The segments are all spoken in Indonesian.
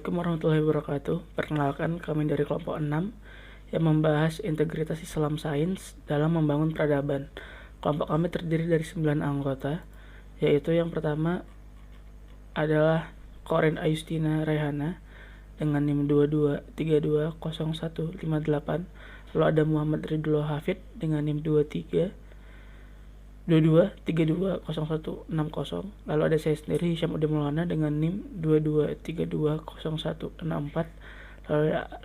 Assalamualaikum warahmatullahi wabarakatuh. Perkenalkan, kami dari kelompok 6 yang membahas integritas Islam Sains dalam membangun peradaban. Kelompok kami terdiri dari 9 anggota, yaitu yang pertama adalah Korin Ayustina Raihana dengan NIM 22320158. Lalu ada Muhammad Ridullah Hafid dengan NIM 22320160. Lalu ada saya sendiri, Hisyam Udin Maulana dengan NIM 22320164.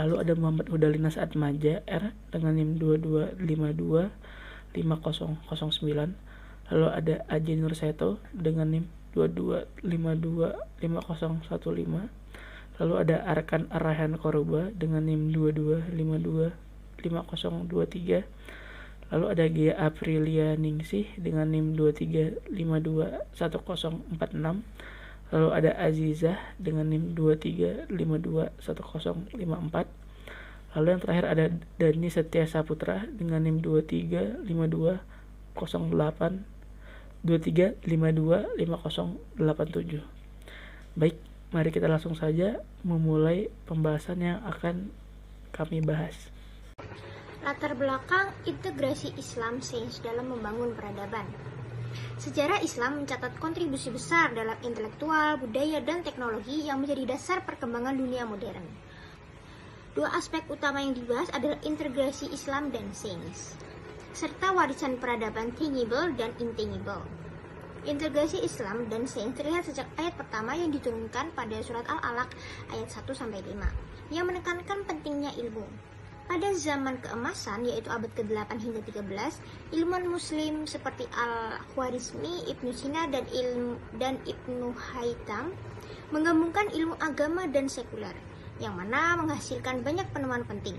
Lalu ada Muhammad Hudalina Saad Maja R dengan NIM 22525009. Lalu ada Aji Nur Seto dengan NIM 22525015. Lalu ada Arkan Arrahan Koruba dengan NIM 22525023. Lalu ada Gia Aprilia Ningsih dengan NIM 23521046. Lalu ada Azizah dengan NIM 23521054. Lalu yang terakhir ada Dani Setia Saputra dengan NIM 23525087. Baik, mari kita langsung saja memulai pembahasan yang akan kami bahas. Latar belakang integrasi Islam Sains dalam membangun peradaban. Sejarah Islam mencatat kontribusi besar dalam intelektual, budaya, dan teknologi yang menjadi dasar perkembangan dunia modern. Dua aspek utama yang dibahas adalah integrasi Islam dan Sains, serta warisan peradaban tangible dan intangible. Integrasi Islam dan Sains terlihat sejak ayat pertama yang diturunkan pada surat Al-Alaq ayat 1-5, yang menekankan pentingnya ilmu. Pada zaman keemasan, yaitu abad ke-8 hingga 13, ilmuwan muslim seperti Al-Khwarizmi, Ibnu Sina, dan Ibnu Haytham menggabungkan ilmu agama dan sekuler, yang mana menghasilkan banyak penemuan penting.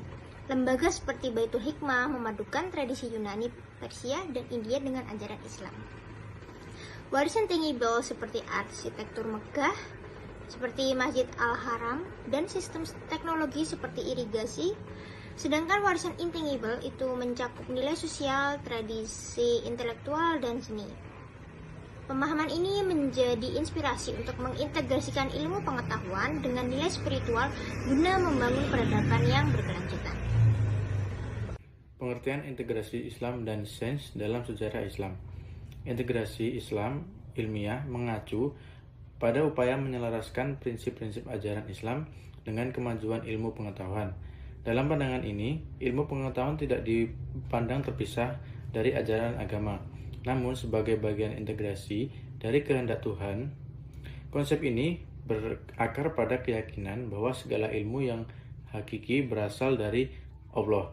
Lembaga seperti Baitul Hikmah memadukan tradisi Yunani, Persia, dan India dengan ajaran Islam. Warisan tangible seperti arsitektur megah, seperti Masjid Al-Haram, dan sistem teknologi seperti irigasi. Sedangkan warisan intangible itu mencakup nilai sosial, tradisi intelektual, dan seni. Pemahaman ini menjadi inspirasi untuk mengintegrasikan ilmu pengetahuan dengan nilai spiritual guna membangun peradaban yang berkelanjutan. Pengertian integrasi Islam dan Sains dalam sejarah Islam. Integrasi Islam ilmiah mengacu pada upaya menyelaraskan prinsip-prinsip ajaran Islam dengan kemajuan ilmu pengetahuan. Dalam pandangan ini, ilmu pengetahuan tidak dipandang terpisah dari ajaran agama, namun sebagai bagian integrasi dari kehendak Tuhan. Konsep ini berakar pada keyakinan bahwa segala ilmu yang hakiki berasal dari Allah,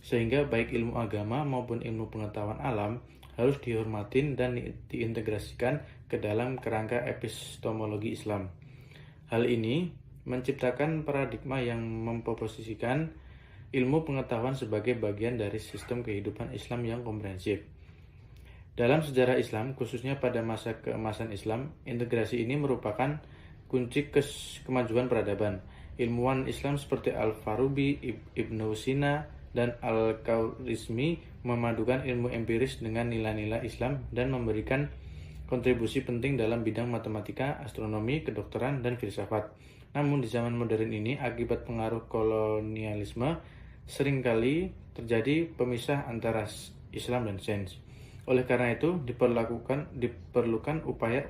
sehingga baik ilmu agama maupun ilmu pengetahuan alam harus dihormatin dan diintegrasikan ke dalam kerangka epistemologi Islam. Hal ini menciptakan paradigma yang memposisikan ilmu pengetahuan sebagai bagian dari sistem kehidupan Islam yang komprehensif. Dalam sejarah Islam, khususnya pada masa keemasan Islam, integrasi ini merupakan kunci kemajuan peradaban. Ilmuwan Islam seperti Al-Farabi, Ibnu Sina, dan Al-Khwarizmi memadukan ilmu empiris dengan nilai-nilai Islam dan memberikan kontribusi penting dalam bidang matematika, astronomi, kedokteran, dan filsafat. Namun di zaman modern ini, akibat pengaruh kolonialisme, seringkali terjadi pemisah antara Islam dan Sains. Oleh karena itu, diperlukan upaya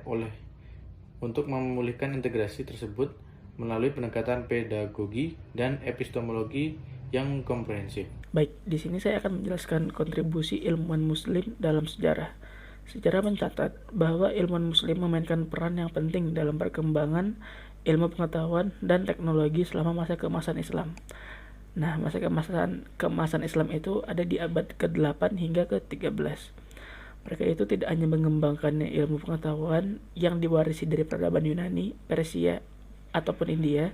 untuk memulihkan integrasi tersebut melalui pendekatan pedagogi dan epistemologi yang komprehensif. Baik, di sini saya akan menjelaskan kontribusi ilmuwan muslim dalam sejarah. Sejarah mencatat bahwa ilmuwan muslim memainkan peran yang penting dalam perkembangan ilmu pengetahuan dan teknologi selama masa keemasan Islam. Nah, masa keemasan Islam itu ada di abad ke-8 hingga ke-13. Mereka itu tidak hanya mengembangkan ilmu pengetahuan yang diwarisi dari peradaban Yunani, Persia, ataupun India,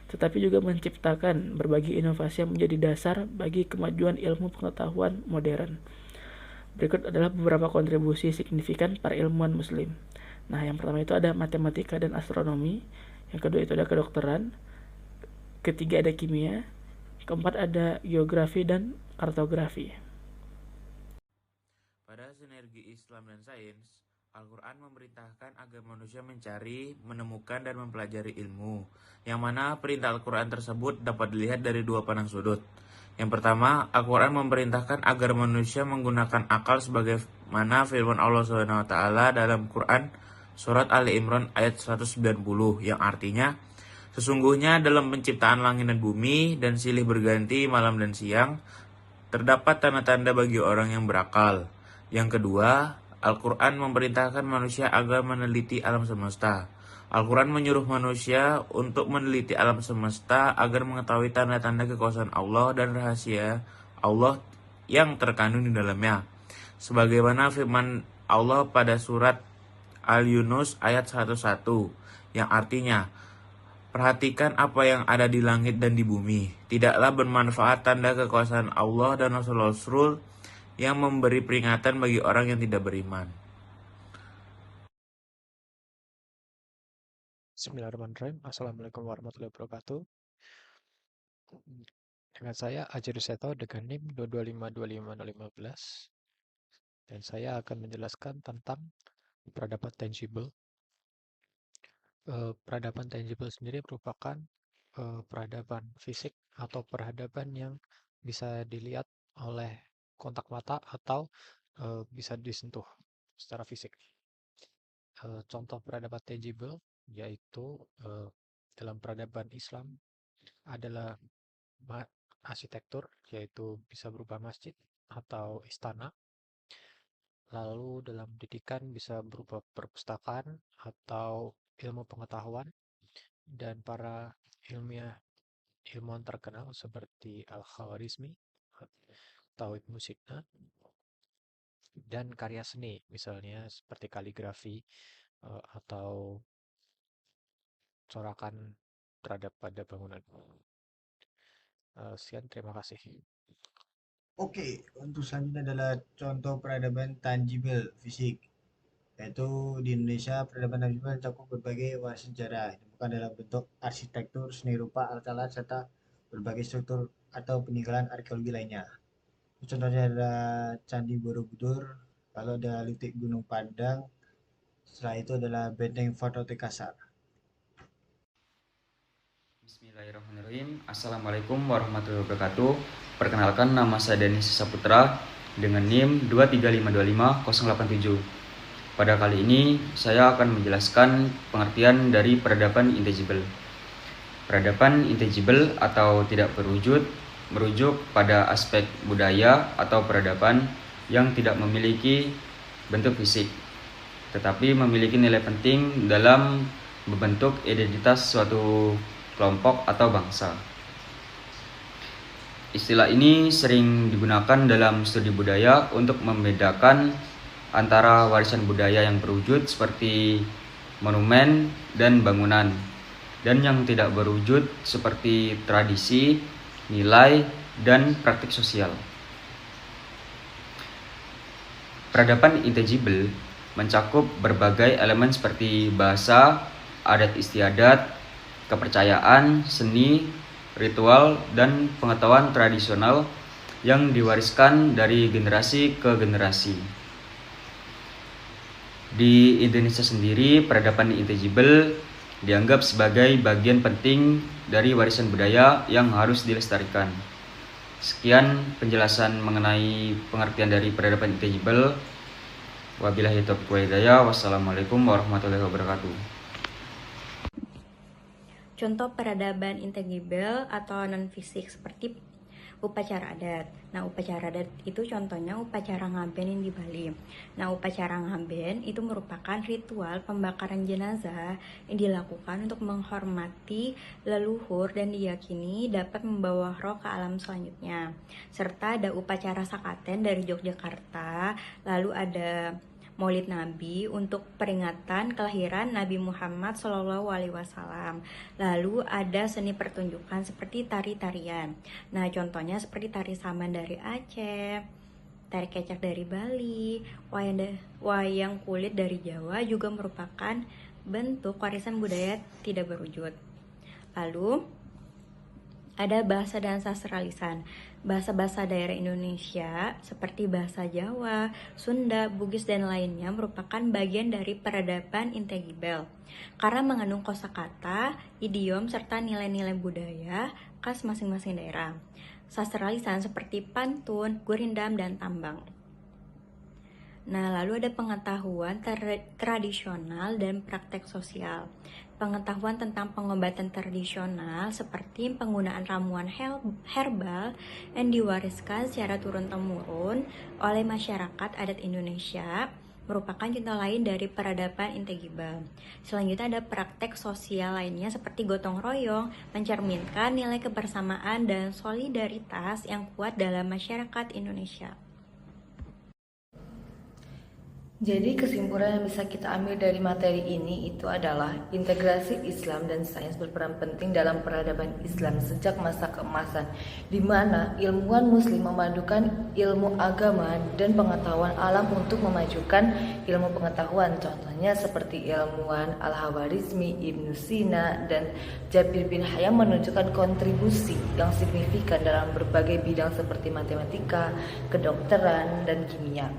tetapi juga menciptakan berbagai inovasi yang menjadi dasar bagi kemajuan ilmu pengetahuan modern. Berikut adalah beberapa kontribusi signifikan para ilmuwan muslim. Nah, yang pertama itu ada matematika dan astronomi, yang kedua itu ada kedokteran, ketiga ada kimia, keempat ada geografi dan kartografi. Pada sinergi Islam dan Sains, Al-Quran memerintahkan agar manusia mencari, menemukan, dan mempelajari ilmu, yang mana perintah Al-Quran tersebut dapat dilihat dari dua pandang sudut. Yang pertama, Al-Quran memerintahkan agar manusia menggunakan akal sebagaimana firman Allah SWT dalam Quran Surat Ali Imran ayat 190, yang artinya, sesungguhnya dalam penciptaan langit dan bumi dan silih berganti malam dan siang, terdapat tanda-tanda bagi orang yang berakal. Yang kedua, Al-Quran memerintahkan manusia agar meneliti alam semesta. Al-Quran menyuruh manusia untuk meneliti alam semesta agar mengetahui tanda-tanda kekuasaan Allah dan rahasia Allah yang terkandung di dalamnya. Sebagaimana firman Allah pada surat Al-Yunus ayat 101, yang artinya, perhatikan apa yang ada di langit dan di bumi. Tidaklah bermanfaat tanda kekuasaan Allah dan Rasul-Rasul yang memberi peringatan bagi orang yang tidak beriman. Bismillahirrahmanirrahim. Assalamualaikum warahmatullahi wabarakatuh. Dengan saya Aji Ruseto dengan NIM 2252515, dan saya akan menjelaskan tentang peradaban tangible. Peradaban tangible sendiri merupakan peradaban fisik atau peradaban yang bisa dilihat oleh kontak mata atau bisa disentuh secara fisik. Contoh peradaban tangible yaitu dalam peradaban Islam adalah arsitektur, yaitu bisa berupa masjid atau istana. Lalu dalam pendidikan bisa berupa perpustakaan atau ilmu pengetahuan, dan para ilmuwan terkenal seperti Al-Khawarizmi atau Ibnu Sina, dan karya seni misalnya seperti kaligrafi atau corakan terhadap pada bangunan. Sekian, terima kasih. Oke, untuk selanjutnya adalah contoh peradaban tangible fisik. Yaitu di Indonesia, peradaban tangible mencakup berbagai warisan sejarah, bukan dalam bentuk arsitektur, seni rupa, alat-alat, serta berbagai struktur atau peninggalan arkeologi lainnya. Contohnya adalah Candi Borobudur, lalu ada Lutik Gunung Padang, setelah itu adalah Benteng Fort Kasar. Bismillahirrahmanirrahim. Assalamualaikum warahmatullahi wabarakatuh. Perkenalkan, nama saya Denis Saputra dengan NIM 23525-087. Pada kali ini saya akan menjelaskan pengertian dari peradaban intangible. Peradaban intangible atau tidak berwujud merujuk pada aspek budaya atau peradaban yang tidak memiliki bentuk fisik, tetapi memiliki nilai penting dalam membentuk identitas suatu kelompok atau bangsa. Istilah ini sering digunakan dalam studi budaya untuk membedakan antara warisan budaya yang berwujud seperti monumen dan bangunan, dan yang tidak berwujud seperti tradisi, nilai, dan praktik sosial. Peradaban intangible mencakup berbagai elemen seperti bahasa, adat istiadat, kepercayaan, seni, ritual, dan pengetahuan tradisional yang diwariskan dari generasi ke generasi. Di Indonesia sendiri, peradaban intangible dianggap sebagai bagian penting dari warisan budaya yang harus dilestarikan. Sekian penjelasan mengenai pengertian dari peradaban intangible. Wabillahi taufiq wal hidayah. Wassalamualaikum warahmatullahi wabarakatuh. Contoh peradaban intangible atau non-fisik seperti upacara adat. Nah, upacara adat itu contohnya upacara ngaben yang di Bali. Nah, upacara ngaben itu merupakan ritual pembakaran jenazah yang dilakukan untuk menghormati leluhur dan diyakini dapat membawa roh ke alam selanjutnya. Serta ada upacara sakaten dari Yogyakarta, lalu ada Maulid Nabi untuk peringatan kelahiran Nabi Muhammad SAW. Lalu ada seni pertunjukan seperti tari-tarian. Nah, contohnya seperti tari saman dari Aceh, tari kecak dari Bali, wayang kulit dari Jawa juga merupakan bentuk warisan budaya tidak berwujud. Lalu Ada bahasa dan sastra lisan. Bahasa-bahasa daerah Indonesia seperti bahasa Jawa, Sunda, Bugis, dan lainnya merupakan bagian dari peradaban intangible karena mengandung kosakata, idiom, serta nilai-nilai budaya khas masing-masing daerah. Sastra lisan seperti pantun, gurindam, dan tambang. Nah, lalu ada pengetahuan tradisional dan praktek sosial. Pengetahuan tentang pengobatan tradisional seperti penggunaan ramuan herbal yang diwariskan secara turun-temurun oleh masyarakat adat Indonesia merupakan contoh lain dari peradaban intangible. Selanjutnya ada praktek sosial lainnya seperti gotong royong, mencerminkan nilai kebersamaan dan solidaritas yang kuat dalam masyarakat Indonesia. Jadi kesimpulan yang bisa kita ambil dari materi ini itu adalah integrasi Islam dan sains berperan penting dalam peradaban Islam sejak masa keemasan, di mana ilmuwan Muslim memadukan ilmu agama dan pengetahuan alam untuk memajukan ilmu pengetahuan. Contohnya seperti ilmuwan Al-Hawarizmi, Ibnu Sina, dan Jabir bin Hayyan menunjukkan kontribusi yang signifikan dalam berbagai bidang seperti matematika, kedokteran, dan kimia.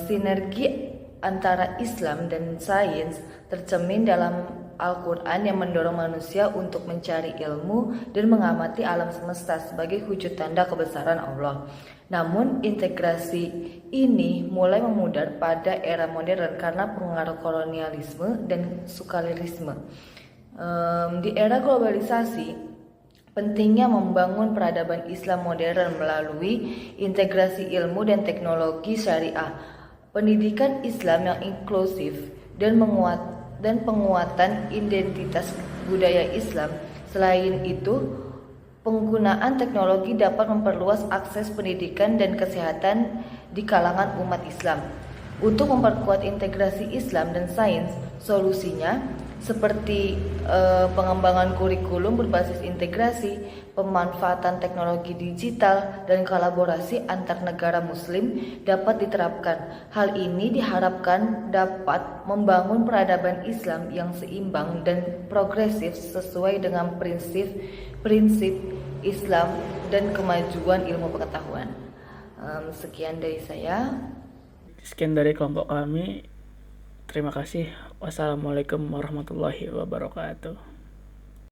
Sinergi antara Islam dan sains tercermin dalam Al-Quran yang mendorong manusia untuk mencari ilmu dan mengamati alam semesta sebagai wujud tanda kebesaran Allah. Namun integrasi ini mulai memudar pada era modern karena pengaruh kolonialisme dan sekulerisme. Di era globalisasi, pentingnya membangun peradaban Islam modern melalui integrasi ilmu dan teknologi syariah, pendidikan Islam yang inklusif, dan penguatan identitas budaya Islam. Selain itu, penggunaan teknologi dapat memperluas akses pendidikan dan kesehatan di kalangan umat Islam. Untuk memperkuat integrasi Islam dan sains, solusinya seperti pengembangan kurikulum berbasis integrasi, pemanfaatan teknologi digital, dan kolaborasi antar negara muslim dapat diterapkan. Hal ini diharapkan dapat membangun peradaban Islam yang seimbang dan progresif sesuai dengan prinsip Islam dan kemajuan ilmu pengetahuan. Sekian dari saya. Sekian dari kelompok kami. Terima kasih. Wassalamualaikum warahmatullahi wabarakatuh.